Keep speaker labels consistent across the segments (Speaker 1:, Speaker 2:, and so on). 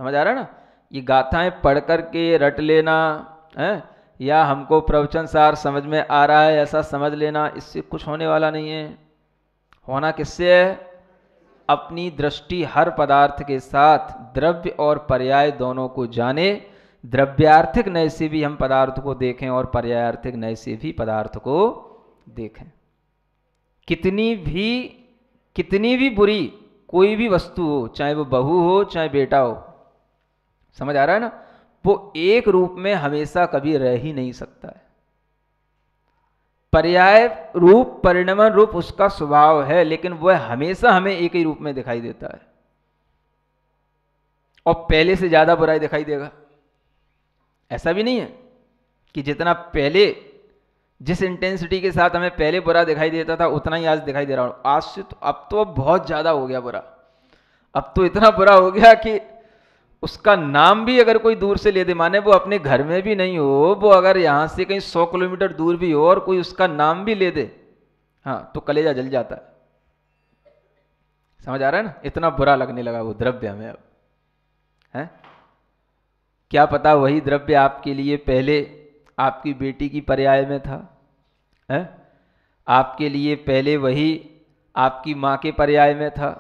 Speaker 1: समझ आ रहा है ना? ये गाथाएं पढ़ करके रट लेना है, या हमको प्रवचन सार समझ में आ रहा है ऐसा समझ लेना, इससे कुछ होने वाला नहीं है। होना किससे है? अपनी दृष्टि हर पदार्थ के साथ द्रव्य और पर्याय दोनों को जाने, द्रव्यार्थिक नय से भी हम पदार्थ को देखें और पर्यायार्थिक नय से भी पदार्थ को देखें। कितनी भी बुरी कोई भी वस्तु हो, चाहे वो बहू हो चाहे बेटा हो, समझ आ रहा है ना, वो एक रूप में हमेशा कभी रह ही नहीं सकता है। पर्याय रूप परिणमन रूप उसका स्वभाव है, लेकिन वह हमेशा हमें एक ही रूप में दिखाई देता है और पहले से ज्यादा बुराई दिखाई देगा। ऐसा भी नहीं है कि जितना पहले जिस इंटेंसिटी के साथ हमें पहले बुरा दिखाई देता था उतना ही आज दिखाई दे रहा हूं। आज से तो अब तो बहुत ज्यादा हो गया बुरा, अब तो इतना बुरा हो गया कि उसका नाम भी अगर कोई दूर से ले दे, माने वो अपने घर में भी नहीं हो, वो अगर यहां से कहीं 100 किलोमीटर दूर भी हो और कोई उसका नाम भी ले दे, हाँ, तो कलेजा जल जाता है। समझ आ रहा है ना? इतना बुरा लगने लगा वो द्रव्य हमें अब है। क्या पता वही द्रव्य आपके लिए पहले आपकी बेटी की पर्याय में था, है? आपके लिए पहले वही आपकी मां के पर्याय में था,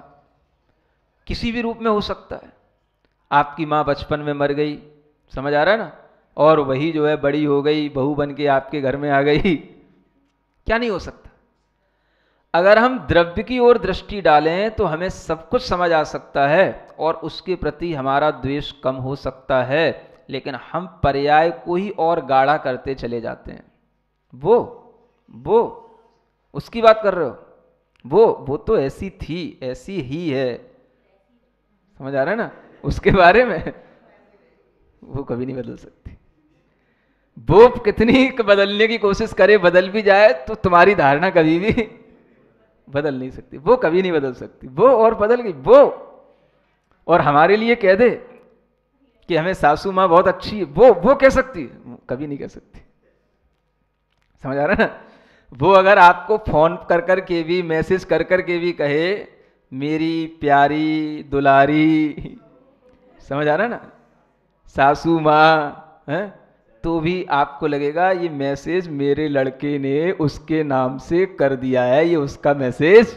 Speaker 1: किसी भी रूप में हो सकता है। आपकी माँ बचपन में मर गई, समझ आ रहा है ना, और वही जो है बड़ी हो गई, बहू बन के आपके घर में आ गई, क्या नहीं हो सकता? अगर हम द्रव्य की ओर दृष्टि डालें तो हमें सब कुछ समझ आ सकता है और उसके प्रति हमारा द्वेष कम हो सकता है, लेकिन हम पर्याय को ही और गाढ़ा करते चले जाते हैं। वो उसकी बात कर रहे हो? वो तो ऐसी थी, ऐसी ही है, समझ आ रहा है ना? उसके बारे में वो कभी नहीं बदल सकती। वो कितनी बदलने की कोशिश करे, बदल भी जाए तो तुम्हारी धारणा कभी भी बदल नहीं सकती। वो कभी नहीं बदल सकती। वो और बदल गई वो, और हमारे लिए कह दे कि हमें सासू माँ बहुत अच्छी है, वो कह सकती है? कभी नहीं कह सकती। समझ आ रहा है ना? वो अगर आपको फोन कर कर के भी, मैसेज कर कर के भी कहे मेरी प्यारी दुलारी, समझ आ रहा है ना, सासू माँ है, तो भी आपको लगेगा ये मैसेज मेरे लड़के ने उसके नाम से कर दिया है, ये उसका मैसेज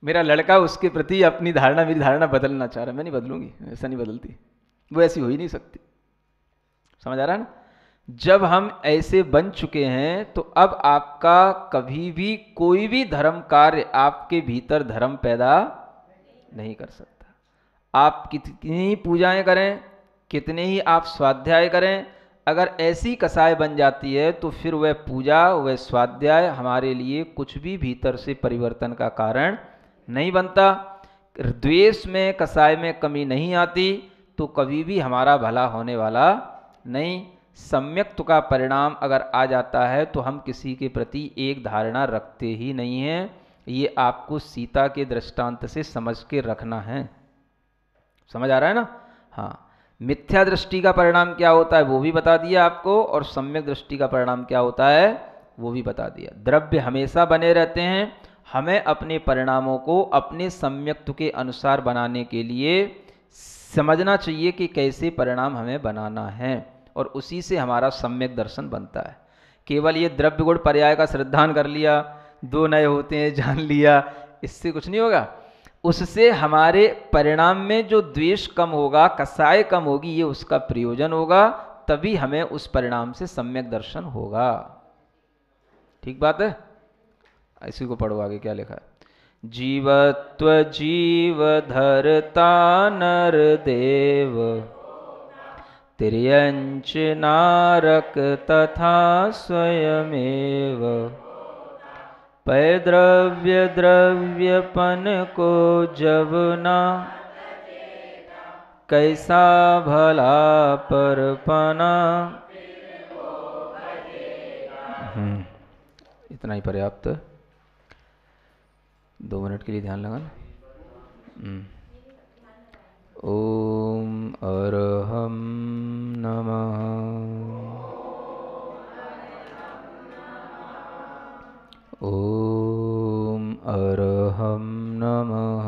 Speaker 1: मेरा लड़का उसके प्रति अपनी धारणा, मेरी धारणा बदलना चाह रहा है। मैं नहीं बदलूंगी, ऐसा नहीं बदलती, वो ऐसी हो ही नहीं सकती। समझ आ रहा है ना? जब हम ऐसे बन चुके हैं तो अब आपका कभी भी कोई भी धर्म कार्य आपके भीतर धर्म पैदा नहीं कर सकता। आप कितनी पूजाएं करें, कितने ही आप स्वाध्याय करें, अगर ऐसी कसाय बन जाती है तो फिर वह पूजा, वह स्वाध्याय हमारे लिए कुछ भी भीतर से परिवर्तन का कारण नहीं बनता। द्वेष में, कसाय में कमी नहीं आती तो कभी भी हमारा भला होने वाला नहीं। सम्यक्त्व का परिणाम अगर आ जाता है तो हम किसी के प्रति एक धारणा रखते ही नहीं हैं। ये आपको सीता के दृष्टांत से समझ के रखना है। समझ आ रहा है ना? हाँ, मिथ्या दृष्टि का परिणाम क्या होता है वो भी बता दिया आपको, और सम्यक दृष्टि का परिणाम क्या होता है वो भी बता दिया। द्रव्य हमेशा बने रहते हैं, हमें अपने परिणामों को अपने सम्यक्त्व के अनुसार बनाने के लिए समझना चाहिए कि कैसे परिणाम हमें बनाना है, और उसी से हमारा सम्यक दर्शन बनता है। केवल ये द्रव्य गुण पर्याय का श्रद्धान कर लिया, दो नए होते हैं जान लिया, इससे कुछ नहीं होगा। उससे हमारे परिणाम में जो द्वेष कम होगा, कसाय कम होगी, ये उसका प्रयोजन होगा, तभी हमें उस परिणाम से सम्यक दर्शन होगा। ठीक बात है? इसी को पढ़ो आगे क्या लिखा है। जीवत्व जीव धरता नर देव, तिर्यंच नारक तथा स्वयमेव, पै द्रव्य द्रव्यपन को जब ना, कैसा भला परपना। इतना ही पर्याप्त। 2 मिनट के लिए ध्यान लगाना। ओम अरहम नमः। ओम अरहम नमः।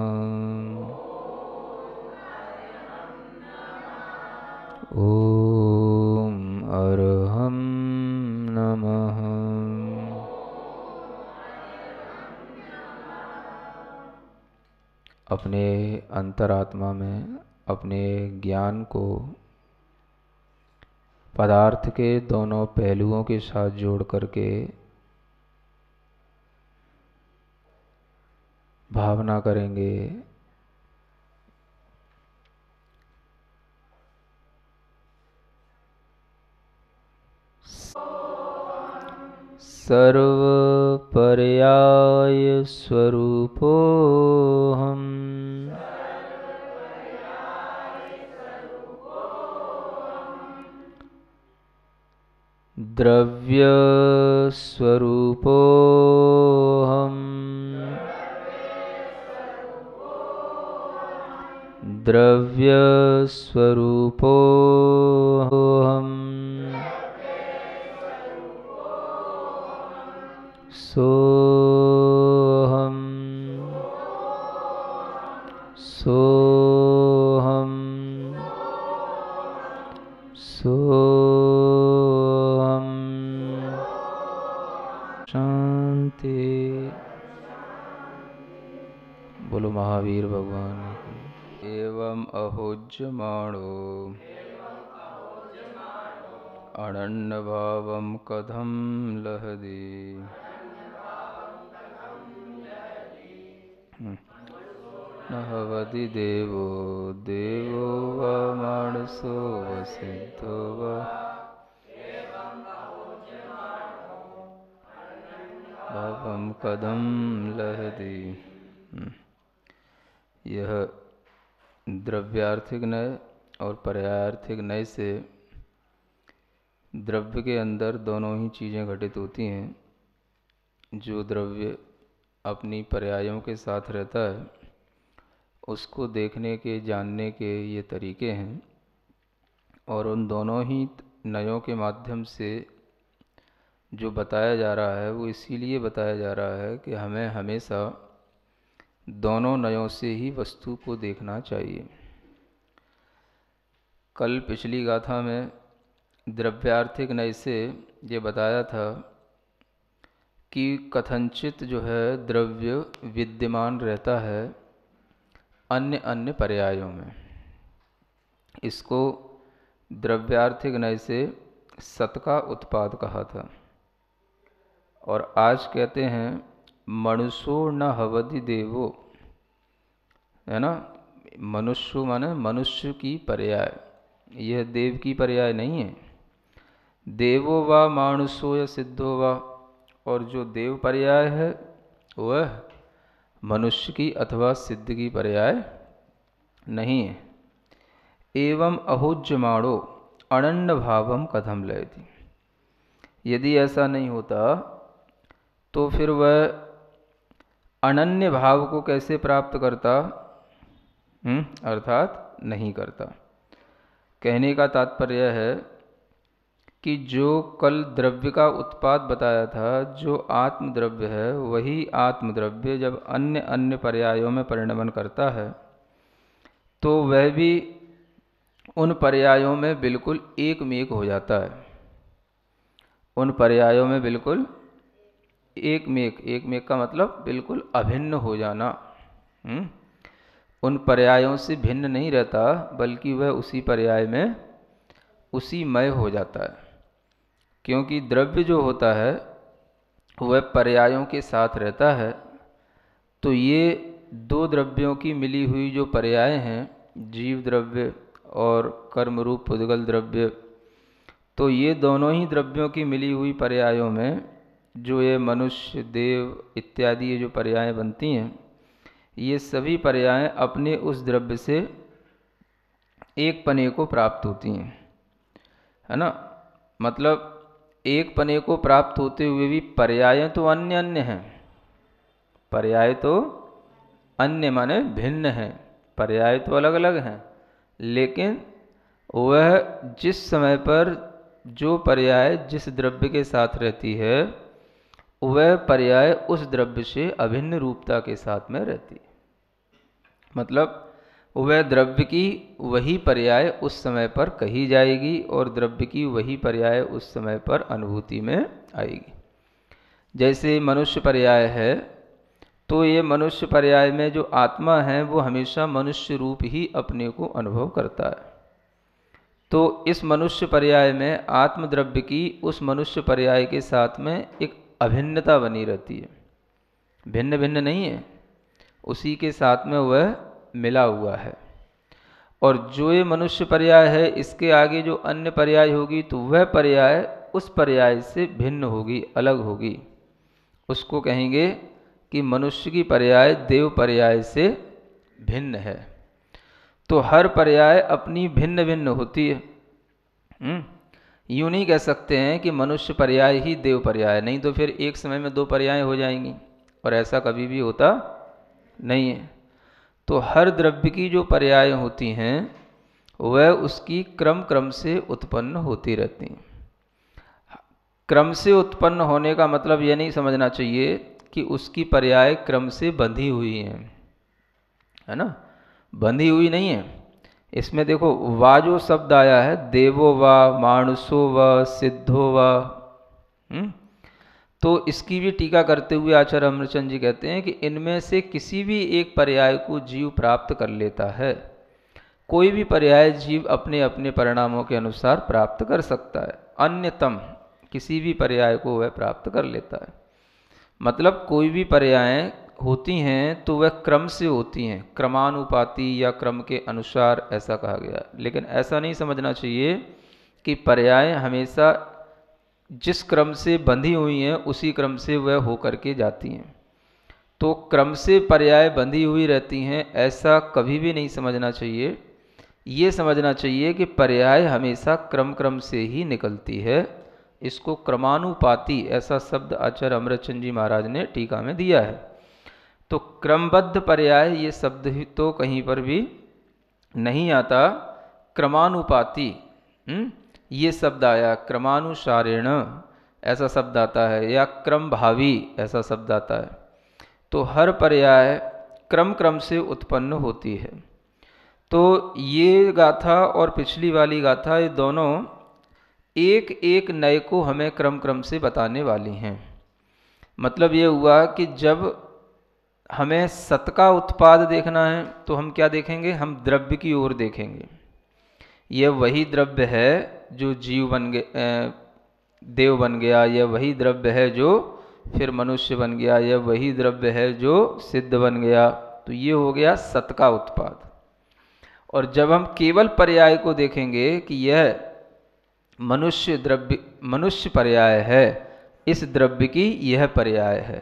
Speaker 1: नमः। अपने अंतरात्मा में अपने ज्ञान को पदार्थ के दोनों पहलुओं के साथ जोड़ करके भावना करेंगे सर्व पर्याय स्वरूपो हम द्रव्य स्वरूपो हम द्रव्य स्वरूपो हम सोहम सोहम सोहम। शांति। बोलो महावीर भगवान की। एवं अहोज्यमाणो अनन्य भावं कथं लहति न हवति देवो देवो वा मानसो वा सिद्धो वा भावं कथं लहति। यह द्रव्यार्थिक नय और पर्यायार्थिक नय से द्रव्य के अंदर दोनों ही चीज़ें घटित होती हैं। जो द्रव्य अपनी पर्यायों के साथ रहता है उसको देखने के जानने के ये तरीके हैं, और उन दोनों ही नयों के माध्यम से जो बताया जा रहा है वो इसीलिए बताया जा रहा है कि हमें हमेशा दोनों नयों से ही वस्तु को देखना चाहिए। कल पिछली गाथा में द्रव्यार्थिक नय से ये बताया था कि कथनचित जो है द्रव्य विद्यमान रहता है अन्य अन्य पर्यायों में। इसको द्रव्यार्थिक नय से सत का उत्पाद कहा था। और आज कहते हैं मनुष्यो न हवति देवो, है ना। मनुष्य माने मनुष्य की पर्याय, यह देव की पर्याय नहीं है। देवो वा मानुषो या सिद्धो वा, और जो देव पर्याय है वह मनुष्य की अथवा सिद्ध की पर्याय नहीं है। एवं अहोज्यमाणो अनन्य भावम कथम लयति। यदि ऐसा नहीं होता तो फिर वह अनन्य भाव को कैसे प्राप्त करता, अर्थात नहीं करता। कहने का तात्पर्य है कि जो कल द्रव्य का उत्पाद बताया था, जो आत्मद्रव्य है, वही आत्मद्रव्य जब अन्य अन्य पर्यायों में परिणमन करता है तो वह भी उन पर्यायों में बिल्कुल एकमेक हो जाता है। उन पर्यायों में बिल्कुल एकमेक, एकमेक का मतलब बिल्कुल अभिन्न हो जाना। उन पर्यायों से भिन्न नहीं रहता, बल्कि वह उसी पर्याय में उसी मय हो जाता है। क्योंकि द्रव्य जो होता है वह पर्यायों के साथ रहता है। तो ये दो द्रव्यों की मिली हुई जो पर्याय हैं, जीव द्रव्य और कर्म रूप पुद्गल द्रव्य, तो ये दोनों ही द्रव्यों की मिली हुई पर्यायों में जो ये मनुष्य देव इत्यादि ये जो पर्याय बनती हैं, ये सभी पर्याय अपने उस द्रव्य से एक पने को प्राप्त होती हैं, है ना। मतलब एक पने को प्राप्त होते हुए भी पर्याय तो अन्य अन्य हैं। पर्याय तो अन्य माने भिन्न हैं, पर्याय तो अलग अलग हैं, लेकिन वह जिस समय पर जो पर्याय जिस द्रव्य के साथ रहती है वह पर्याय उस द्रव्य से अभिन्न रूपता के साथ में रहती है। मतलब वह द्रव्य की वही पर्याय उस समय पर कही जाएगी और द्रव्य की वही पर्याय उस समय पर अनुभूति में आएगी। जैसे मनुष्य पर्याय है, तो ये मनुष्य पर्याय में जो आत्मा है वो हमेशा मनुष्य रूप ही अपने को अनुभव करता है। तो इस मनुष्य पर्याय में आत्मद्रव्य की उस मनुष्य पर्याय के साथ में एक अभिन्नता बनी रहती है, भिन्न भिन्न नहीं है, उसी के साथ में वह मिला हुआ है। और जो ये मनुष्य पर्याय है, इसके आगे जो अन्य पर्याय होगी तो वह पर्याय उस पर्याय से भिन्न होगी, अलग होगी। उसको कहेंगे कि मनुष्य की पर्याय देव पर्याय से भिन्न है। तो हर पर्याय अपनी भिन्न भिन्न होती है। यूँ नहीं कह सकते हैं कि मनुष्य पर्याय ही देव पर्याय, नहीं तो फिर एक समय में दो पर्याय हो जाएंगी, और ऐसा कभी भी होता नहीं है। तो हर द्रव्य की जो पर्याय होती हैं वह उसकी क्रम क्रम से उत्पन्न होती रहती हैं। क्रम से उत्पन्न होने का मतलब यह नहीं समझना चाहिए कि उसकी पर्याय क्रम से बंधी हुई हैं, है ना, बंधी हुई नहीं है। इसमें देखो वा जो शब्द आया है, देवो वा, मानुषो वा, सिद्धो वा, तो इसकी भी टीका करते हुए आचार्य अमरचंद जी कहते हैं कि इनमें से किसी भी एक पर्याय को जीव प्राप्त कर लेता है। कोई भी पर्याय जीव अपने अपने परिणामों के अनुसार प्राप्त कर सकता है, अन्यतम किसी भी पर्याय को वह प्राप्त कर लेता है। मतलब कोई भी पर्याय होती हैं तो वह क्रम से होती हैं, क्रमानुपाती या क्रम के अनुसार, ऐसा कहा गया। लेकिन ऐसा नहीं समझना चाहिए कि पर्याय हमेशा जिस क्रम से बंधी हुई हैं उसी क्रम से वह हो करके जाती हैं। तो क्रम से पर्याय बंधी हुई रहती हैं, ऐसा कभी भी नहीं समझना चाहिए। ये समझना चाहिए कि पर्याय हमेशा क्रम क्रम से ही निकलती है। इसको क्रमानुपाती ऐसा शब्द आचार्य अमरचंद जी महाराज ने टीका में दिया है। तो क्रमबद्ध पर्याय ये शब्द ही तो कहीं पर भी नहीं आता। क्रमानुपाती ये शब्द आया, क्रमानुसारेण ऐसा शब्द आता है, या क्रम भावी ऐसा शब्द आता है। तो हर पर्याय क्रम क्रम से उत्पन्न होती है। तो ये गाथा और पिछली वाली गाथा, ये दोनों एक एक नए को हमें क्रम क्रम से बताने वाली हैं। मतलब ये हुआ कि जब हमें सत का उत्पाद देखना है तो हम क्या देखेंगे, हम द्रव्य की ओर देखेंगे। यह वही द्रव्य है जो जीव बन गया, देव बन गया, यह वही द्रव्य है जो फिर मनुष्य बन गया, यह वही द्रव्य है जो सिद्ध बन गया। तो ये हो गया सत का उत्पाद। और जब हम केवल पर्याय को देखेंगे कि यह मनुष्य द्रव्य, मनुष्य पर्याय है, इस द्रव्य की यह पर्याय है,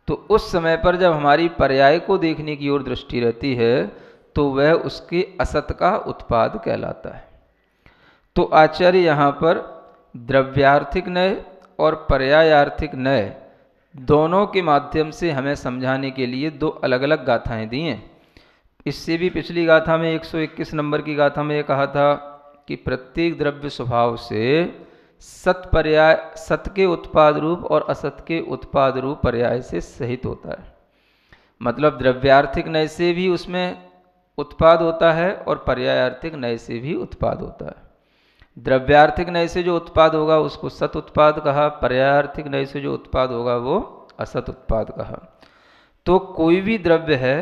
Speaker 1: तो उस समय पर जब हमारी पर्याय को देखने की ओर दृष्टि रहती है तो वह उसके असत का उत्पाद कहलाता है। तो आचार्य यहाँ पर द्रव्यार्थिक नय और पर्यायार्थिक नय दोनों के माध्यम से हमें समझाने के लिए दो अलग अलग गाथाएं दी हैं। इससे भी पिछली गाथा में 121 नंबर की गाथा में ये कहा था कि प्रत्येक द्रव्य स्वभाव से सत पर्याय, सत के उत्पाद रूप और असत के उत्पाद रूप पर्याय से सहित होता है। मतलब द्रव्यार्थिक नय से भी उसमें उत्पाद होता है और पर्यायार्थिक नय से भी उत्पाद होता है। द्रव्यार्थिक नय से जो उत्पाद होगा उसको सत उत्पाद कहा, पर्यायार्थिक नय से जो उत्पाद होगा वो असत उत्पाद कहा। तो कोई भी द्रव्य है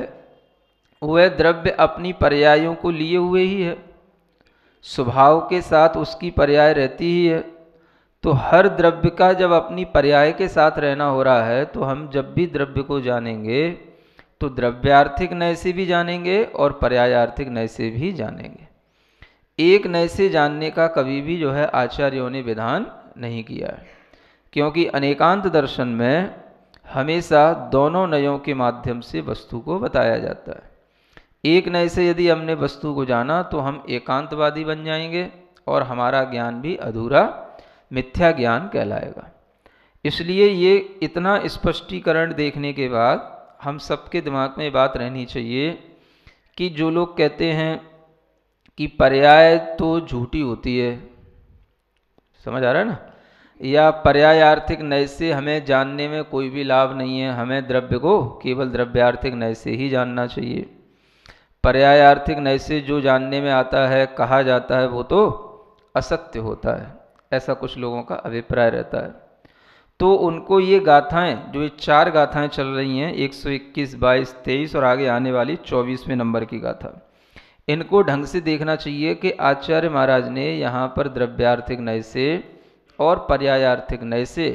Speaker 1: वह द्रव्य अपनी पर्यायों को लिए हुए ही है, स्वभाव के साथ उसकी पर्याय रहती ही है। तो हर द्रव्य का जब अपनी पर्याय के साथ रहना हो रहा है तो हम जब भी द्रव्य को जानेंगे तो द्रव्यार्थिक नय से भी जानेंगे और पर्यायार्थिक नय से भी जानेंगे। एक नय से जानने का कभी भी जो है आचार्यों ने विधान नहीं किया है, क्योंकि अनेकांत दर्शन में हमेशा दोनों नयों के माध्यम से वस्तु को बताया जाता है। एक नय से यदि हमने वस्तु को जाना तो हम एकांतवादी बन जाएंगे और हमारा ज्ञान भी अधूरा मिथ्या ज्ञान कहलाएगा। इसलिए ये इतना स्पष्टीकरण देखने के बाद हम सबके दिमाग में बात रहनी चाहिए कि जो लोग कहते हैं कि पर्याय तो झूठी होती है, समझ आ रहा है ना, या पर्यायार्थिक नय से हमें जानने में कोई भी लाभ नहीं है, हमें द्रव्य को केवल द्रव्यार्थिक नय से ही जानना चाहिए। पर्यायार्थिक नय से जो जानने में आता है, कहा जाता है, वो तो असत्य होता है, ऐसा कुछ लोगों का अभिप्राय रहता है। तो उनको ये गाथाएं, जो ये 4 गाथाएं चल रही हैं, 121, 22, 23 और आगे आने वाली 24वें नंबर की गाथा, इनको ढंग से देखना चाहिए कि आचार्य महाराज ने यहाँ पर द्रव्यार्थिक नय से और पर्यायार्थिक नय से,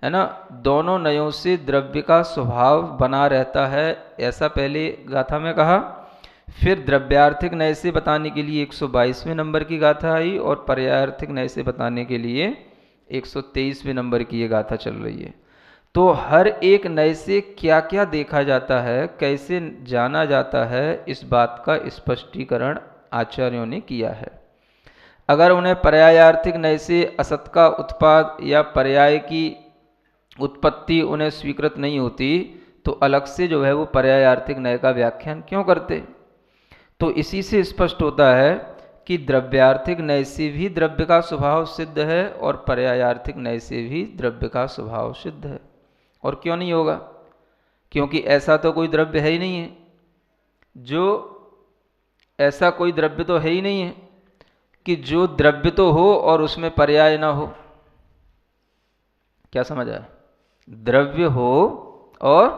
Speaker 1: है ना, दोनों नयों से द्रव्य का स्वभाव बना रहता है, ऐसा पहले गाथा में कहा। फिर द्रव्यार्थिक नय से बताने के लिए 122वें नंबर की गाथा आई और पर्यायार्थिक नय से बताने के लिए 123वें नंबर की ये गाथा चल रही है। तो हर एक नय से क्या क्या देखा जाता है, कैसे जाना जाता है, इस बात का स्पष्टीकरण आचार्यों ने किया है। अगर उन्हें पर्यायार्थिक नय से असत का उत्पाद या पर्याय की उत्पत्ति उन्हें स्वीकृत नहीं होती तो अलग से जो है वो पर्यायार्थिक नय का व्याख्यान क्यों करते। तो इसी से स्पष्ट होता है कि द्रव्यार्थिक नय से भी द्रव्य का स्वभाव सिद्ध है और पर्यायार्थिक नय से भी द्रव्य का स्वभाव सिद्ध है। और क्यों नहीं होगा? क्योंकि ऐसा तो कोई द्रव्य है ही नहीं है, ऐसा कोई द्रव्य तो है ही नहीं है कि जो द्रव्य तो हो और उसमें पर्याय ना हो। क्या समझ आया? द्रव्य हो और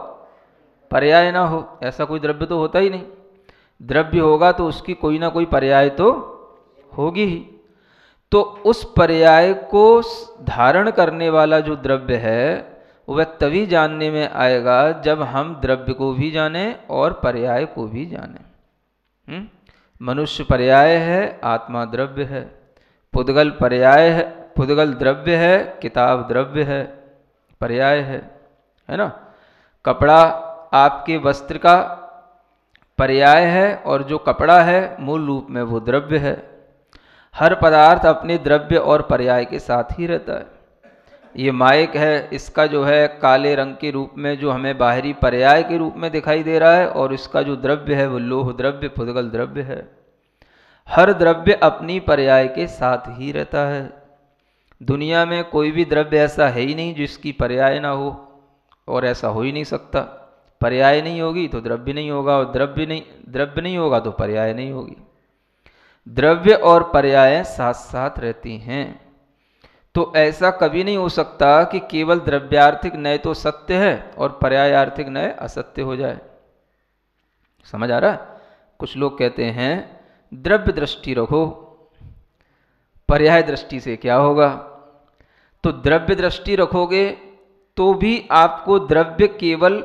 Speaker 1: पर्याय ना हो, ऐसा कोई द्रव्य तो होता ही नहीं। द्रव्य होगा तो उसकी कोई ना कोई पर्याय तो होगी ही। तो उस पर्याय को धारण करने वाला जो द्रव्य है वह तभी जानने में आएगा जब हम द्रव्य को भी जाने और पर्याय को भी जाने। मनुष्य पर्याय है, आत्मा द्रव्य है। पुद्गल पर्याय है, पुद्गल द्रव्य है, किताब द्रव्य है, पर्याय है ना। कपड़ा आपके वस्त्र का पर्याय है और जो कपड़ा है मूल रूप में वो द्रव्य है। हर पदार्थ अपने द्रव्य और पर्याय के साथ ही रहता है। ये माइक है, इसका जो है काले रंग के रूप में जो हमें बाहरी पर्याय के रूप में दिखाई दे रहा है और इसका जो द्रव्य है वो लोह द्रव्य, पुद्गल द्रव्य है। हर द्रव्य अपनी पर्याय के साथ ही रहता है। दुनिया में कोई भी द्रव्य ऐसा है ही नहीं जिसकी पर्याय ना हो, और ऐसा हो ही नहीं सकता। पर्याय नहीं होगी तो द्रव्य नहीं होगा, और द्रव्य नहीं होगा तो पर्याय नहीं होगी। द्रव्य और पर्याय साथ साथ रहती हैं। तो ऐसा कभी नहीं हो सकता कि केवल द्रव्यार्थिक नय तो सत्य है और पर्यायार्थिक नय असत्य हो जाए। समझ आ रहा है? कुछ लोग कहते हैं द्रव्य दृष्टि रखो, पर्याय दृष्टि से क्या होगा। तो द्रव्य दृष्टि रखोगे तो भी आपको द्रव्य केवल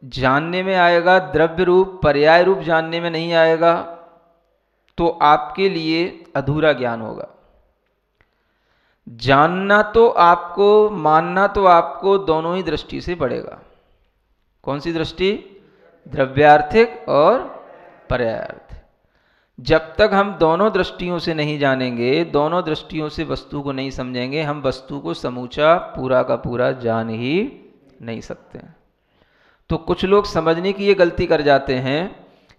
Speaker 1: जानने में आएगा, द्रव्य रूप पर्याय रूप जानने में नहीं आएगा, तो आपके लिए अधूरा ज्ञान होगा। जानना तो आपको, मानना तो आपको दोनों ही दृष्टि से पड़ेगा। कौन सी दृष्टि? द्रव्यार्थिक और पर्यायार्थिक। जब तक हम दोनों दृष्टियों से नहीं जानेंगे, दोनों दृष्टियों से वस्तु को नहीं समझेंगे, हम वस्तु को समूचा पूरा का पूरा जान ही नहीं सकते। तो कुछ लोग समझने की ये गलती कर जाते हैं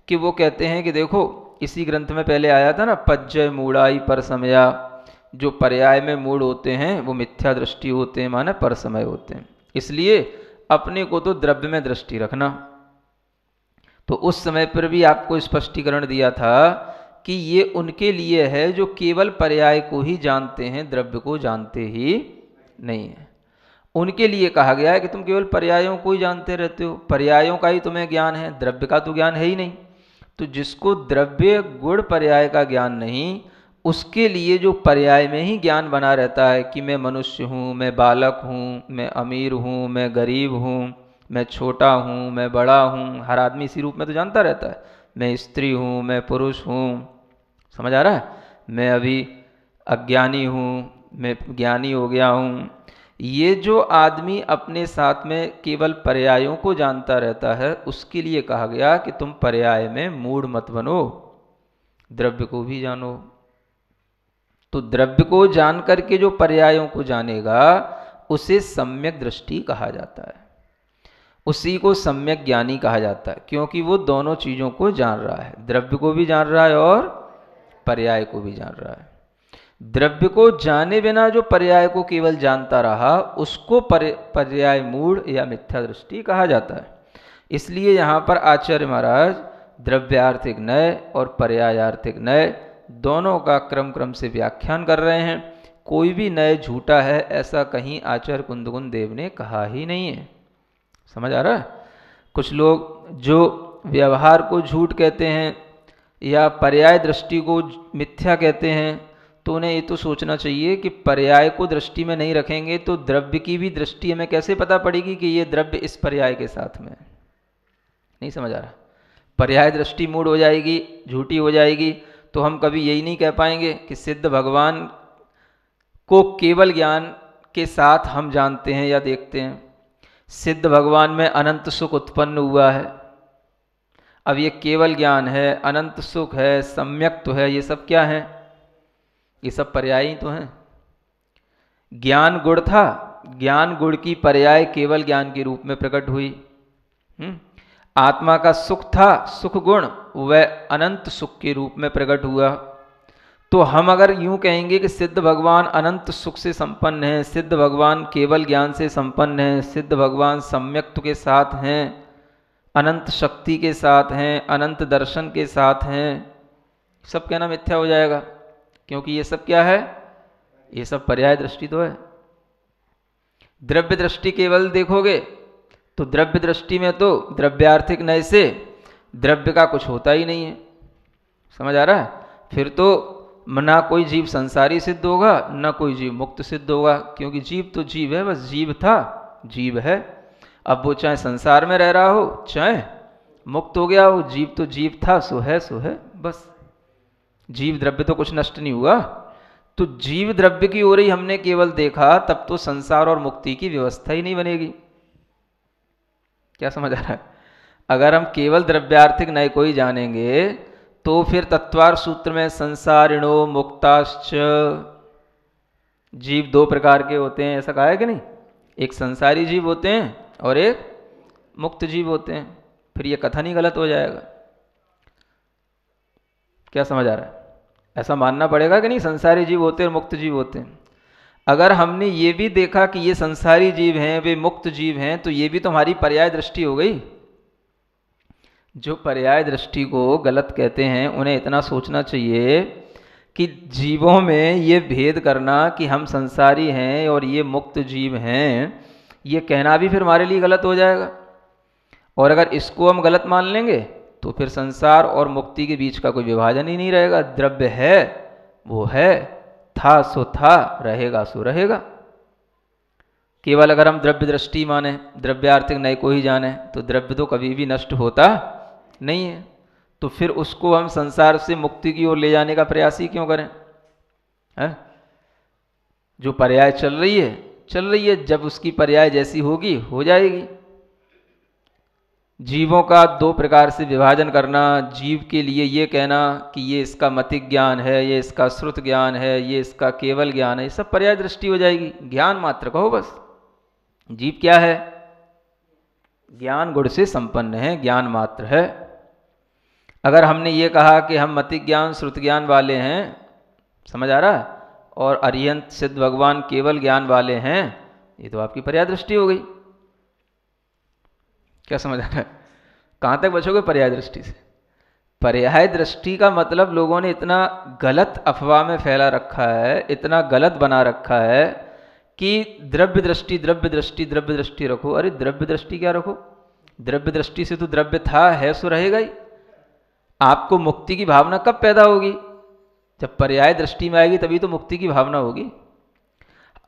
Speaker 1: कि वो कहते हैं कि देखो इसी ग्रंथ में पहले आया था ना, पज्जय मूढ़ाई पर समया, जो पर्याय में मूढ़ होते हैं वो मिथ्या दृष्टि होते हैं, माने पर समय होते हैं। इसलिए अपने को तो द्रव्य में दृष्टि रखना। तो उस समय पर भी आपको स्पष्टीकरण दिया था कि ये उनके लिए है जो केवल पर्याय को ही जानते हैं, द्रव्य को जानते ही नहीं है। उनके लिए कहा गया है कि तुम केवल पर्यायों को ही जानते रहते हो, पर्यायों का ही तुम्हें ज्ञान है, द्रव्य का तो ज्ञान है ही नहीं। तो जिसको द्रव्य गुण पर्याय का ज्ञान नहीं, उसके लिए जो पर्याय में ही ज्ञान बना रहता है कि मैं मनुष्य हूँ, मैं बालक हूँ, मैं अमीर हूँ, मैं गरीब हूँ, मैं छोटा हूँ, मैं बड़ा हूँ, हर आदमी इसी रूप में तो जानता रहता है। मैं स्त्री हूँ, मैं पुरुष हूँ, समझ आ रहा है? मैं अभी अज्ञानी हूँ, मैं ज्ञानी हो गया हूँ। ये जो आदमी अपने साथ में केवल पर्यायों को जानता रहता है, उसके लिए कहा गया कि तुम पर्याय में मूढ़ मत बनो, द्रव्य को भी जानो। तो द्रव्य को जान करके जो पर्यायों को जानेगा उसे सम्यक दृष्टि कहा जाता है, उसी को सम्यक ज्ञानी कहा जाता है, क्योंकि वो दोनों चीज़ों को जान रहा है, द्रव्य को भी जान रहा है और पर्याय को भी जान रहा है। द्रव्य को जाने बिना जो पर्याय को केवल जानता रहा उसको पर्याय मूढ़ या मिथ्या दृष्टि कहा जाता है। इसलिए यहाँ पर आचार्य महाराज द्रव्यार्थिक नय और पर्यायार्थिक नय दोनों का क्रम क्रम से व्याख्यान कर रहे हैं। कोई भी नय झूठा है ऐसा कहीं आचार्य कुंदकुंद देव ने कहा ही नहीं है। समझ आ रहा है? कुछ लोग जो व्यवहार को झूठ कहते हैं या पर्याय दृष्टि को मिथ्या कहते हैं, तो उन्हें ये तो सोचना चाहिए कि पर्याय को दृष्टि में नहीं रखेंगे तो द्रव्य की भी दृष्टि हमें कैसे पता पड़ेगी कि ये द्रव्य इस पर्याय के साथ में है। नहीं समझ आ रहा? पर्याय दृष्टि मूढ़ हो जाएगी, झूठी हो जाएगी, तो हम कभी यही नहीं कह पाएंगे कि सिद्ध भगवान को केवल ज्ञान के साथ हम जानते हैं या देखते हैं। सिद्ध भगवान में अनंत सुख उत्पन्न हुआ है। अब ये केवल ज्ञान है, अनंत सुख है, सम्यक तो है, ये सब क्या है? ये सब पर्याय ही तो हैं। ज्ञान गुण था, ज्ञान गुण की पर्याय केवल ज्ञान के रूप में प्रकट हुई। आत्मा का सुख था, सुख गुण, वह अनंत सुख के रूप में प्रकट हुआ। तो हम अगर यूं कहेंगे कि सिद्ध भगवान अनंत सुख से संपन्न है, सिद्ध भगवान केवल ज्ञान से संपन्न है, सिद्ध भगवान सम्यक्त्व के साथ हैं, अनंत शक्ति के साथ हैं, अनंत दर्शन के साथ हैं, सब कहना मिथ्या हो जाएगा। क्योंकि ये सब क्या है? ये सब पर्याय दृष्टि तो है। द्रव्य दृष्टि केवल देखोगे तो द्रव्य दृष्टि में तो द्रव्यार्थिक नय से द्रव्य का कुछ होता ही नहीं है। समझ आ रहा है? फिर तो ना कोई जीव संसारी सिद्ध होगा, ना कोई जीव मुक्त सिद्ध होगा, क्योंकि जीव तो जीव है, बस जीव था, जीव है। अब वो चाहे संसार में रह रहा हो, चाहे मुक्त हो गया हो, जीव तो जीव था, सो है बस। जीव द्रव्य तो कुछ नष्ट नहीं हुआ। तो जीव द्रव्य की ओर ही हमने केवल देखा, तब तो संसार और मुक्ति की व्यवस्था ही नहीं बनेगी। क्या समझ आ रहा है? अगर हम केवल द्रव्यार्थिक नय को ही जानेंगे तो फिर तत्वार सूत्र में संसारिणो मुक्ताश्च, जीव दो प्रकार के होते हैं, ऐसा कहा है कि नहीं? एक संसारी जीव होते हैं और एक मुक्त जीव होते हैं। फिर ये कथन ही गलत हो जाएगा। क्या समझ आ रहा है? ऐसा मानना पड़ेगा कि नहीं संसारी जीव होते हैं और मुक्त जीव होते हैं। अगर हमने ये भी देखा कि ये संसारी जीव हैं, वे मुक्त जीव हैं, तो ये भी तो हमारी पर्याय दृष्टि हो गई। जो पर्याय दृष्टि को गलत कहते हैं उन्हें इतना सोचना चाहिए कि जीवों में ये भेद करना कि हम संसारी हैं और ये मुक्त जीव हैं, ये कहना भी फिर हमारे लिए गलत हो जाएगा। और अगर इसको हम गलत मान लेंगे तो फिर संसार और मुक्ति के बीच का कोई विभाजन ही नहीं रहेगा। द्रव्य है वो है, था सो था, रहेगा सो रहेगा। केवल अगर हम द्रव्य दृष्टि माने, द्रव्यार्थिक नय को ही जाने, तो द्रव्य तो कभी भी नष्ट होता नहीं है। तो फिर उसको हम संसार से मुक्ति की ओर ले जाने का प्रयास ही क्यों करें? है? जो पर्याय चल रही है, जब उसकी पर्याय जैसी होगी हो जाएगी। जीवों का दो प्रकार से विभाजन करना, जीव के लिए ये कहना कि ये इसका मतिक ज्ञान है, ये इसका श्रुत ज्ञान है, ये इसका केवल ज्ञान है, ये सब पर्याय दृष्टि हो जाएगी। ज्ञान मात्र कहो बस। जीव क्या है? ज्ञान गुण से संपन्न है, ज्ञान मात्र है। अगर हमने ये कहा कि हम मतिक ज्ञान श्रुत ज्ञान वाले हैं, समझ आ रहा है, और अरिहंत सिद्ध भगवान केवल ज्ञान वाले हैं, ये तो आपकी पर्याय दृष्टि हो गई। क्या समझ आ रहा है? कहाँ तक बचोगे पर्याय दृष्टि से? पर्याय दृष्टि का मतलब लोगों ने इतना गलत अफवाह में फैला रखा है, इतना गलत बना रखा है कि द्रव्य दृष्टि द्रव्य दृष्टि द्रव्य दृष्टि रखो। अरे द्रव्य दृष्टि क्या रखो? द्रव्य दृष्टि से तो द्रव्य था, है, सो रहेगा ही। आपको मुक्ति की भावना कब पैदा होगी? जब पर्याय दृष्टि में आएगी तभी तो मुक्ति की भावना होगी।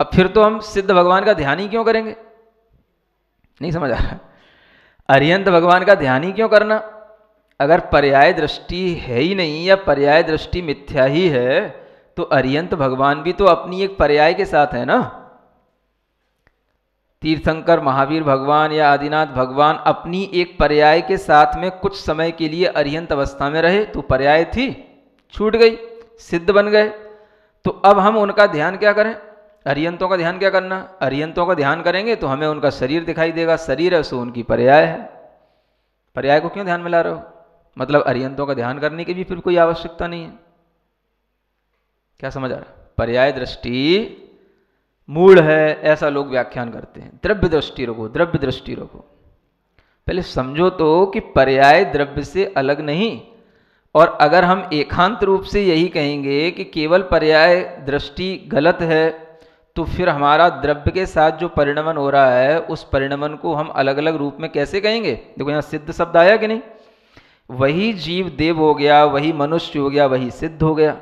Speaker 1: अब फिर तो हम सिद्ध भगवान का ध्यान ही क्यों करेंगे? नहीं समझ आ रहा? अरिहंत भगवान का ध्यान ही क्यों करना? अगर पर्याय दृष्टि है ही नहीं या पर्याय दृष्टि मिथ्या ही है, तो अरिहंत भगवान भी तो अपनी एक पर्याय के साथ है ना। तीर्थंकर महावीर भगवान या आदिनाथ भगवान अपनी एक पर्याय के साथ में कुछ समय के लिए अरिहंत अवस्था में रहे, तो पर्याय थी, छूट गई, सिद्ध बन गए। तो अब हम उनका ध्यान क्या करें? अरिहंतों का ध्यान क्या करना? अरिहंतों का ध्यान करेंगे तो हमें उनका शरीर दिखाई देगा, शरीर है सो उनकी पर्याय है। पर्याय को क्यों ध्यान में ला रहे हो? मतलब अरिहंतों का ध्यान करने की भी फिर कोई आवश्यकता नहीं है। क्या समझ आ रहा? पर्याय दृष्टि मूढ़ है, ऐसा लोग व्याख्यान करते हैं। द्रव्य दृष्टि रखो, द्रव्य दृष्टि रखो। पहले समझो तो कि पर्याय द्रव्य से अलग नहीं। और अगर हम एकांत रूप से यही कहेंगे कि केवल पर्याय दृष्टि गलत है, तो फिर हमारा द्रव्य के साथ जो परिणमन हो रहा है उस परिणमन को हम अलग अलग रूप में कैसे कहेंगे? देखो यहाँ सिद्ध शब्द आया कि नहीं? वही जीव देव हो गया, वही मनुष्य हो गया, वही सिद्ध हो गया।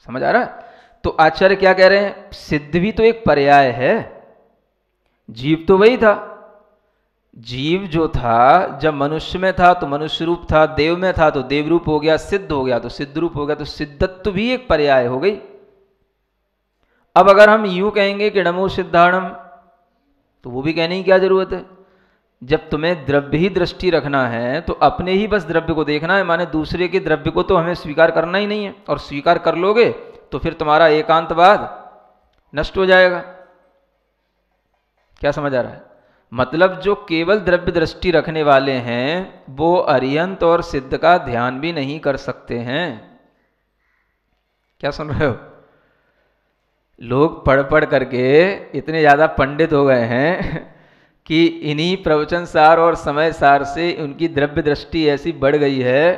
Speaker 1: समझ आ रहा है? तो आचार्य क्या कह रहे हैं? सिद्ध भी तो एक पर्याय है, जीव तो वही था। जीव जो था जब मनुष्य में था तो मनुष्य रूप था, देव में था तो देव रूप हो गया, सिद्ध हो गया तो सिद्ध रूप हो गया, तो सिद्धत्व भी एक पर्याय हो गई। अब अगर हम यूं कहेंगे कि नमो सिद्धाणम, तो वो भी कहने की क्या जरूरत है? जब तुम्हें द्रव्य ही दृष्टि रखना है तो अपने ही बस द्रव्य को देखना है, माने दूसरे के द्रव्य को तो हमें स्वीकार करना ही नहीं है। और स्वीकार कर लोगे तो फिर तुम्हारा एकांतवाद नष्ट हो जाएगा। क्या समझ आ रहा है? मतलब जो केवल द्रव्य दृष्टि रखने वाले हैं वो अरिहंत और सिद्ध का ध्यान भी नहीं कर सकते हैं। क्या सुन रहे हो? लोग पढ़ पढ़ करके इतने ज़्यादा पंडित हो गए हैं कि इन्हीं प्रवचन सार और समय सार से उनकी द्रव्य दृष्टि ऐसी बढ़ गई है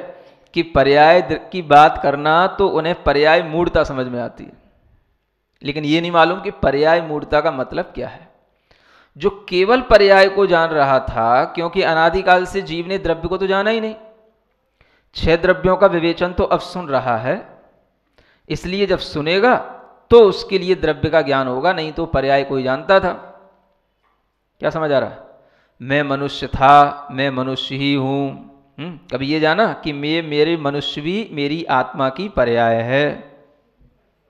Speaker 1: कि पर्याय की बात करना तो उन्हें पर्याय मूढ़ता समझ में आती है, लेकिन ये नहीं मालूम कि पर्याय मूढ़ता का मतलब क्या है। जो केवल पर्याय को जान रहा था, क्योंकि अनादिकाल से जीव ने द्रव्य को तो जाना ही नहीं, 6 द्रव्यों का विवेचन तो अब सुन रहा है, इसलिए जब सुनेगा तो उसके लिए द्रव्य का ज्ञान होगा, नहीं तो पर्याय को ही जानता था। क्या समझ आ रहा है? मैं मनुष्य था, मैं मनुष्य ही हूं। कभी ये जाना कि मेरे मनुष्य भी मेरी आत्मा की पर्याय है?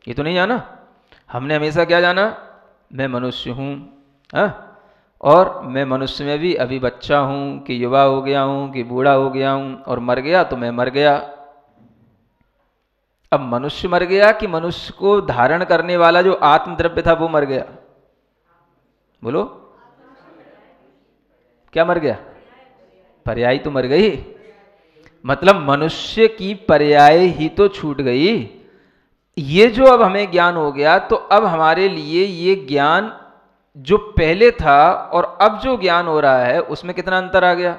Speaker 1: ये तो नहीं जाना। हमने हमेशा क्या जाना? मैं मनुष्य हूं, और मैं मनुष्य में भी अभी बच्चा हूं कि युवा हो गया हूं कि बूढ़ा हो गया हूं, और मर गया तो मैं मर गया। अब मनुष्य मर गया कि मनुष्य को धारण करने वाला जो आत्मद्रव्य था वो मर गया? बोलो, क्या मर गया? पर्याय तो मर गई। मतलब मनुष्य की पर्याय ही तो छूट गई। ये जो अब हमें ज्ञान हो गया, तो अब हमारे लिए ये ज्ञान जो पहले था और अब जो ज्ञान हो रहा है उसमें कितना अंतर आ गया।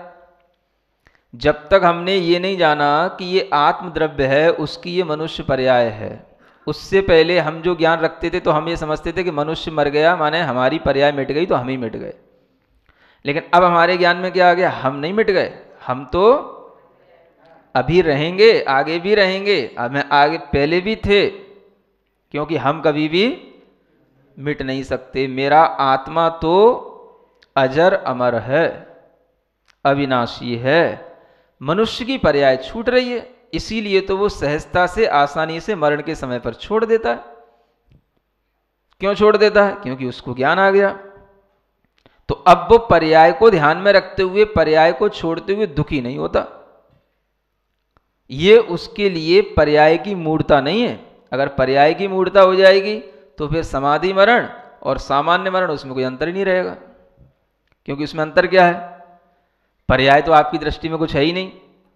Speaker 1: जब तक हमने ये नहीं जाना कि ये आत्मद्रव्य है, उसकी ये मनुष्य पर्याय है, उससे पहले हम जो ज्ञान रखते थे तो हम ये समझते थे कि मनुष्य मर गया माने हमारी पर्याय मिट गई तो हम ही मिट गए। लेकिन अब हमारे ज्ञान में क्या आ गया? हम नहीं मिट गए, हम तो अभी रहेंगे, आगे भी रहेंगे, अब मैं आगे पहले भी थे, क्योंकि हम कभी भी मिट नहीं सकते। मेरा आत्मा तो अजर अमर है, अविनाशी है। मनुष्य की पर्याय छूट रही है, इसीलिए तो वो सहजता से आसानी से मरण के समय पर छोड़ देता है। क्यों छोड़ देता है? क्योंकि उसको ज्ञान आ गया। तो अब वो पर्याय को ध्यान में रखते हुए, पर्याय को छोड़ते हुए दुखी नहीं होता। ये उसके लिए पर्याय की मूढ़ता नहीं है। अगर पर्याय की मूढ़ता हो जाएगी तो फिर समाधि मरण और सामान्य मरण, उसमें कोई अंतर ही नहीं रहेगा। क्योंकि उसमें अंतर क्या है? पर्याय तो आपकी दृष्टि में कुछ है ही नहीं,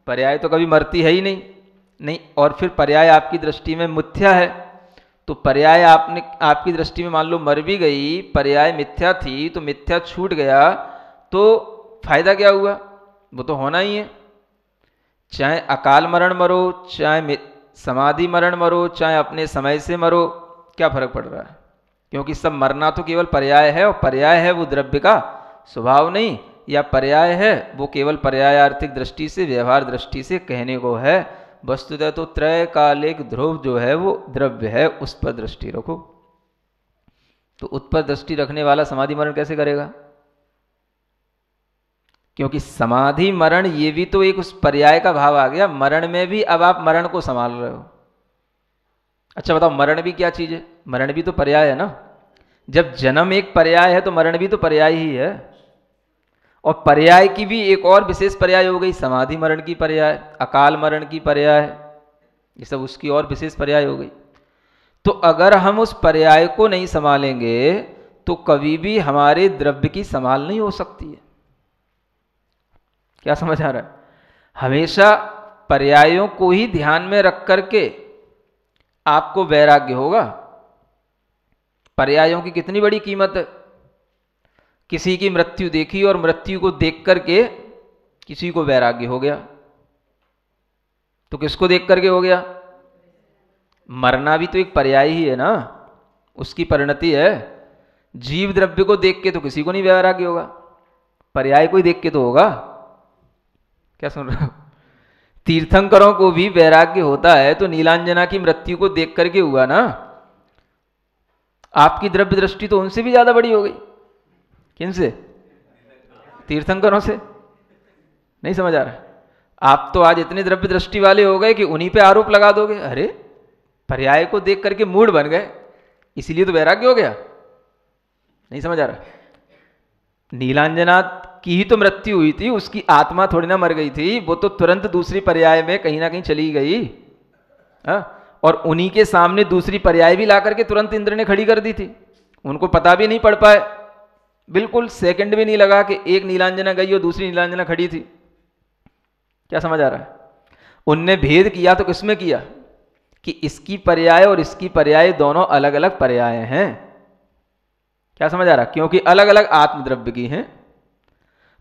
Speaker 1: पर्याय तो कभी मरती है ही नहीं, और फिर पर्याय आपकी दृष्टि में मिथ्या है। तो पर्याय आपकी दृष्टि में मान लो मर भी गई, पर्याय मिथ्या थी, तो मिथ्या छूट गया तो फायदा क्या हुआ? वो तो होना ही है। चाहे अकाल मरण मरो, चाहे समाधि मरण मरो, चाहे अपने समय से मरो, क्या फर्क पड़ रहा है? क्योंकि सब मरना तो केवल पर्याय है, और पर्याय है वो द्रव्य का स्वभाव नहीं, या पर्याय है वो केवल पर्याय आर्थिक दृष्टि से, व्यवहार दृष्टि से कहने को है। वस्तुतः तो त्रैकालिक ध्रुव जो है वो द्रव्य है, उस पर दृष्टि रखो। तो उस पर दृष्टि रखने वाला समाधि मरण कैसे करेगा? क्योंकि समाधि मरण ये भी तो एक उस पर्याय का भाव आ गया। मरण में भी अब आप मरण को संभाल रहे हो। अच्छा बताओ, मरण भी क्या चीज है? मरण भी तो पर्याय है ना। जब जन्म एक पर्याय है तो मरण भी तो पर्याय ही है। और पर्याय की भी एक और विशेष पर्याय हो गई, समाधि मरण की पर्याय, अकाल मरण की पर्याय, ये सब उसकी और विशेष पर्याय हो गई। तो अगर हम उस पर्याय को नहीं संभालेंगे तो कभी भी हमारे द्रव्य की संभाल नहीं हो सकती है। क्या समझ आ रहा है? हमेशा पर्यायों को ही ध्यान में रख करके आपको वैराग्य होगा। पर्यायों की कितनी बड़ी कीमत है। किसी की मृत्यु देखी और मृत्यु को देख करके किसी को वैराग्य हो गया तो किसको देख करके हो गया? मरना भी तो एक पर्याय ही है ना, उसकी परिणति है। जीव द्रव्य को देख के तो किसी को नहीं वैराग्य होगा, पर्याय को ही देख के तो होगा। क्या सुन रहे हो? तीर्थंकरों को भी वैराग्य होता है तो नीलांजना की मृत्यु को देख करके हुआ ना। आपकी द्रव्य दृष्टि तो उनसे भी ज्यादा बड़ी हो गई। किनसे? तीर्थंकरों से। नहीं समझ आ रहा? आप तो आज इतने द्रव्य दृष्टि वाले हो गए कि उन्हीं पे आरोप लगा दोगे। अरे पर्याय को देख करके मूड बन गए, इसीलिए तो वैराग्य हो गया। नहीं समझ आ रहा? नीलांजना की ही तो मृत्यु हुई थी, उसकी आत्मा थोड़ी ना मर गई थी, वो तो तुरंत दूसरी पर्याय में कहीं ना कहीं चली गई। और उन्हीं के सामने दूसरी पर्याय भी ला करके तुरंत इंद्र ने खड़ी कर दी थी। उनको पता भी नहीं पड़ पाए, बिल्कुल सेकंड भी नहीं लगा कि एक नीलांजना गई और दूसरी नीलांजना खड़ी थी। क्या समझ आ रहा है? उनने भेद किया तो किसमें किया कि इसकी पर्याय और इसकी पर्याय दोनों अलग अलग पर्याय हैं। क्या समझ आ रहा? क्योंकि अलग अलग आत्मद्रव्य की हैं,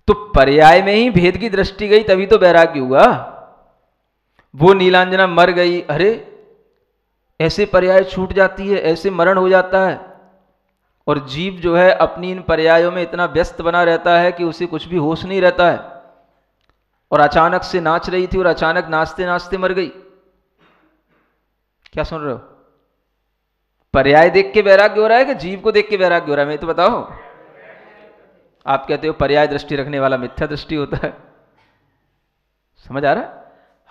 Speaker 1: तो पर्याय में ही भेद की दृष्टि गई, तभी तो वैराग्य हुआ। वो नीलांजना मर गई, अरे ऐसे पर्याय छूट जाती है, ऐसे मरण हो जाता है। और जीव जो है अपनी इन पर्यायों में इतना व्यस्त बना रहता है कि उसे कुछ भी होश नहीं रहता है। और अचानक से नाच रही थी और अचानक नाचते नाचते मर गई। क्या सुन रहे हो? पर्याय देख के वैराग्य हो रहा है कि जीव को देख के वैराग्य हो रहा है? मैं तो बताओ। आप कहते हो पर्याय दृष्टि रखने वाला मिथ्या दृष्टि होता है। समझ आ रहा है?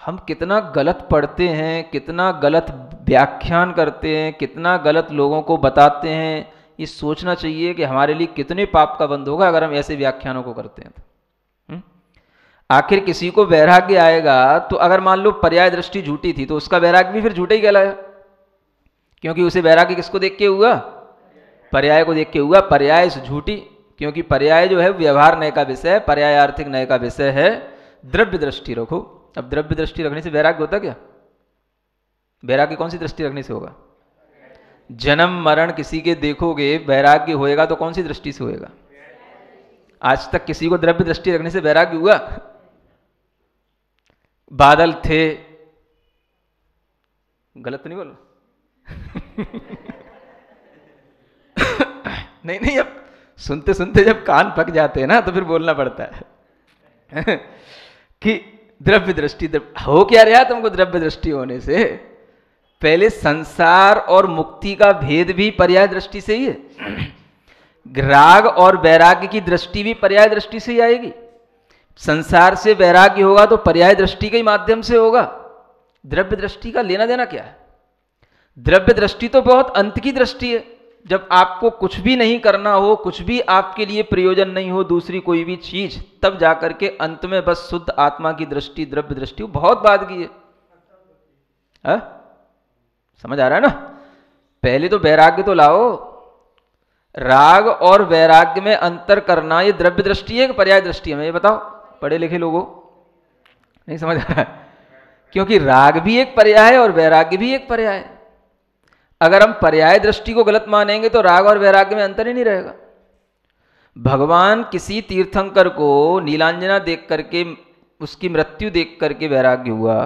Speaker 1: हम कितना गलत पढ़ते हैं, कितना गलत व्याख्यान करते हैं, कितना गलत लोगों को बताते हैं। ये सोचना चाहिए कि हमारे लिए कितने पाप का बंद होगा अगर हम ऐसे व्याख्यानों को करते हैं तो। आखिर किसी को वैराग्य आएगा तो अगर मान लो पर्याय दृष्टि झूठी थी तो उसका वैराग्य भी फिर झूठा ही कहलाया, क्योंकि उसे वैराग्य किसको देख के हुआ? पर्याय को देख के हुआ। पर्याय से झूठी, क्योंकि पर्याय जो है व्यवहार नय का विषय है, पर्याय आर्थिक नय का विषय है। द्रव्य दृष्टि रखो। अब द्रव्य दृष्टि रखने से वैराग्य होता क्या? वैराग्य कौन सी दृष्टि रखने से होगा? जन्म मरण किसी के देखोगे, वैराग्य होएगा तो कौन सी दृष्टि से होएगा? आज तक किसी को द्रव्य दृष्टि रखने से वैराग्य हुआ? बादल थे, गलत नहीं बोलो। नहीं नहीं, अब सुनते सुनते जब कान पक जाते हैं ना तो फिर बोलना पड़ता है कि द्रव्य दृष्टि हो क्या रहा तुमको? द्रव्य दृष्टि होने से पहले संसार और मुक्ति का भेद भी पर्याय दृष्टि से ही है। राग और वैराग्य की दृष्टि भी पर्याय दृष्टि से ही आएगी। संसार से वैराग्य होगा तो पर्याय दृष्टि के माध्यम से होगा। द्रव्य दृष्टि का लेना देना क्या है? द्रव्य दृष्टि तो बहुत अंत की दृष्टि है, जब आपको कुछ भी नहीं करना हो, कुछ भी आपके लिए प्रयोजन नहीं हो, दूसरी कोई भी चीज, तब जाकर के अंत में बस शुद्ध आत्मा की दृष्टि द्रव्य दृष्टि बहुत बाद की है। समझ आ रहा है ना? पहले तो वैराग्य तो लाओ। राग और वैराग्य में अंतर करना ये द्रव्य दृष्टि है कि पर्याय दृष्टि है? ये बताओ पढ़े लिखे लोगों। नहीं समझ आ रहा है? क्योंकि राग भी एक पर्याय है और वैराग्य भी एक पर्याय है। अगर हम पर्याय दृष्टि को गलत मानेंगे तो राग और वैराग्य में अंतर ही नहीं रहेगा। भगवान किसी तीर्थंकर को नीलांजना देख करके, उसकी मृत्यु देख करके वैराग्य हुआ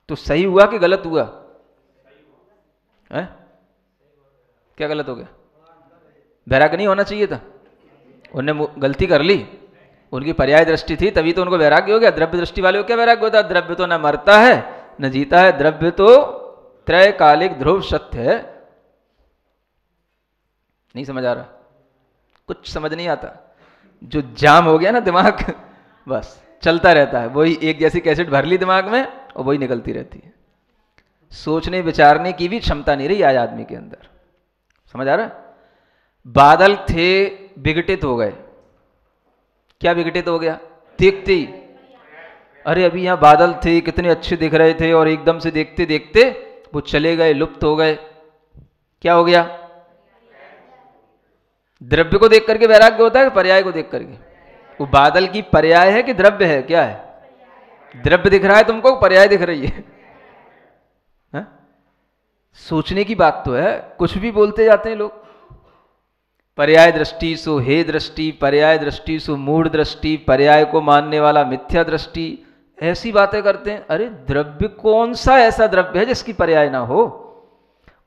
Speaker 1: तो सही हुआ कि गलत हुआ? है? क्या गलत हो गया? वैराग्य नहीं होना चाहिए था। उन्होंने गलती कर ली, उनकी पर्याय दृष्टि थी तभी तो उनको वैराग्य हो गया। द्रव्य दृष्टि वाले को क्या वैराग्य होता है? द्रव्य तो न मरता है न जीता है, द्रव्य तो त्रैकालिक ध्रुव सत्य है। नहीं समझ आ रहा? कुछ समझ नहीं आता। जो जाम हो गया ना दिमाग, बस चलता रहता है, वही एक जैसी कैसेट भर ली दिमाग में और वही निकलती रहती है। सोचने विचारने की भी क्षमता नहीं रही आज आदमी के अंदर। समझ आ रहा है? बादल थे, विघटित हो गए। क्या विघटित हो गया? देखते ही, अरे अभी यहां बादल थे, कितने अच्छे दिख रहे थे, और एकदम से देखते देखते वो चले गए, लुप्त हो गए। क्या हो गया? द्रव्य को देख करके वैराग्य होता है कि पर्याय को देख करके? वो बादल की पर्याय है कि द्रव्य है? क्या है? द्रव्य दिख रहा है तुमको, पर्याय दिख रही है? सोचने की बात तो है, कुछ भी बोलते जाते हैं लोग। पर्याय दृष्टि सो हे दृष्टि, पर्याय दृष्टि सो मूढ़ दृष्टि, पर्याय को मानने वाला मिथ्या दृष्टि, ऐसी बातें करते हैं। अरे द्रव्य कौन सा ऐसा द्रव्य है जिसकी पर्याय ना हो?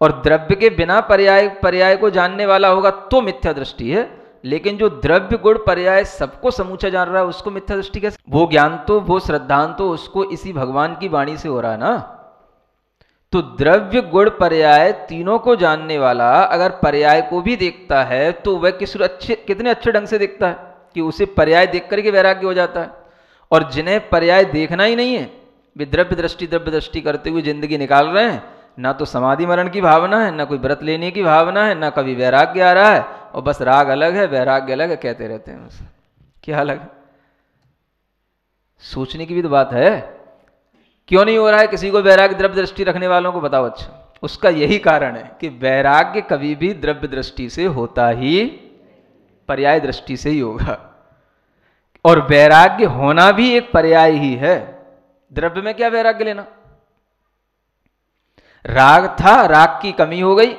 Speaker 1: और द्रव्य के बिना पर्याय को जानने वाला होगा तो मिथ्या दृष्टि है, लेकिन जो द्रव्य गुण पर्याय सबको समूचा जान रहा है उसको मिथ्या दृष्टि कैसे? वो ज्ञान तो, वो श्रद्धांत तो उसको इसी भगवान की वाणी से हो रहा है ना। तो द्रव्य गुण पर्याय तीनों को जानने वाला अगर पर्याय को भी देखता है तो वह कितने अच्छे ढंग से देखता है कि उसे पर्याय देख करके वैराग्य हो जाता है। और जिन्हें पर्याय देखना ही नहीं है, वे द्रव्य दृष्टि करते हुए जिंदगी निकाल रहे हैं। ना तो समाधि मरण की भावना है, ना कोई व्रत लेने की भावना है, ना कभी वैराग्य आ रहा है, और बस राग अलग है वैराग्य अलग है कहते रहते हैं। बस क्या अलग है? सोचने की भी तो बात है। क्यों नहीं हो रहा है किसी को वैराग्य द्रव्य दृष्टि रखने वालों को? बताओ। अच्छा, उसका यही कारण है कि वैराग्य कभी भी द्रव्य दृष्टि से होता ही पर्याय दृष्टि से ही होगा, और वैराग्य होना भी एक पर्याय ही है। द्रव्य में क्या वैराग्य लेना? राग था, राग की कमी हो गई,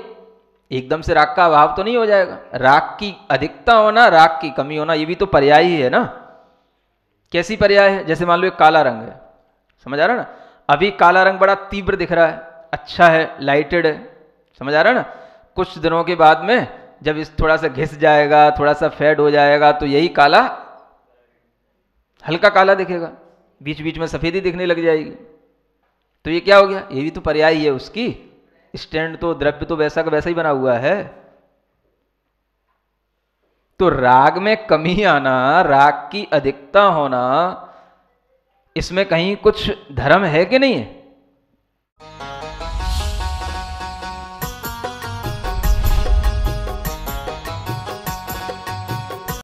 Speaker 1: एकदम से राग का अभाव तो नहीं हो जाएगा। राग की अधिकता होना, राग की कमी होना, ये भी तो पर्याय ही है ना। कैसी पर्याय है? जैसे मान लो एक काला रंग है, समझ आ रहा है ना? अभी काला रंग बड़ा तीव्र दिख रहा है, अच्छा है, लाइटेड है, समझ आ रहा है ना? कुछ दिनों के बाद में जब इस थोड़ा सा घिस जाएगा, थोड़ा सा फेड हो जाएगा, तो यही काला हल्का काला दिखेगा, बीच बीच में सफेदी दिखने लग जाएगी। तो ये क्या हो गया? ये भी तो पर्याय है उसकी। स्टैंड तो द्रव्य तो वैसा का वैसा ही बना हुआ है। तो राग में कमी आना, राग की अधिकता होना, इसमें कहीं कुछ धर्म है कि नहीं है?